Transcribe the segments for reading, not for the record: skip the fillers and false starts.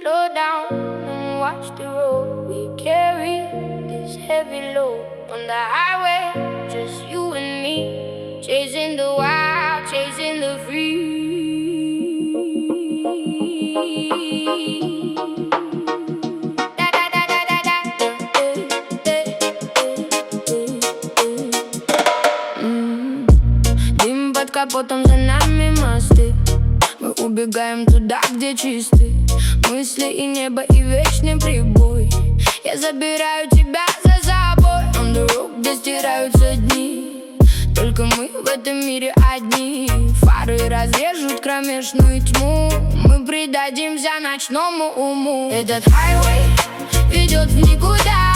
Slow down and watch the road. We carry this heavy load on the highway, just you and me, chasing the wild, chasing the free. Дым под капотом, за нами мосты. Мы убегаем туда, где чисты мысли и небо, и вечный прибой. Я забираю тебя за собой on the road, где стираются дни. Только мы в этом мире одни. Фары разрежут кромешную тьму. Мы предадимся ночному уму. Этот хайвей ведет в никуда,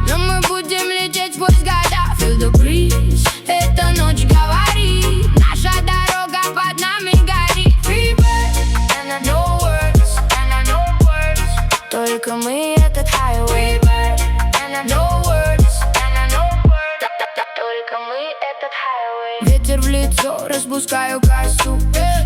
но мы будем лететь сквозь года. Feel the breeze, эта ночь говорит, наша дорога под нами горит. Free bird, and I know words, and I know words. Только мы этот highway. Free bird, and I know words, and I know words. Только мы этот highway. Ветер в лицо, распускаю косу.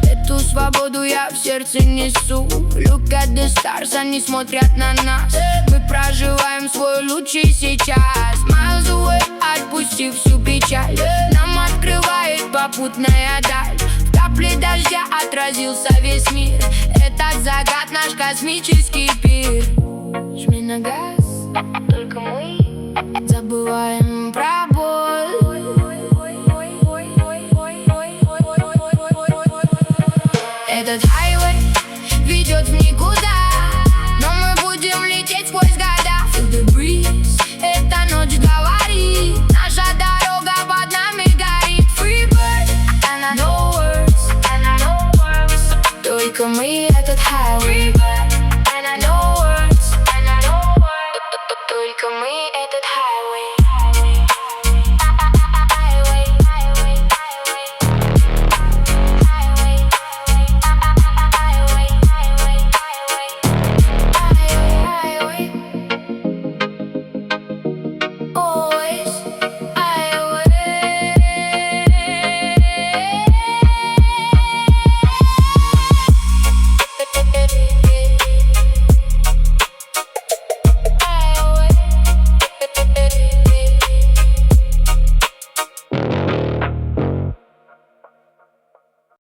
Эту свободу я в сердце несу. Look at the stars, они смотрят на нас. Мы проживаем свой лучший сейчас. Miles away, отпустив всю печаль. Нам открывает попутная даль. В капле дождя отразился весь мир. Этот закат наш космический пир. Жми на газ, только мы забываем про боль. Этот хайвей ведет в никуда, но мы будем лететь сквозь года. Feel the breeze, эта ночь говорит, наша дорога под нами горит. Free bird, and I know words, and I know words. Только мы этот highway.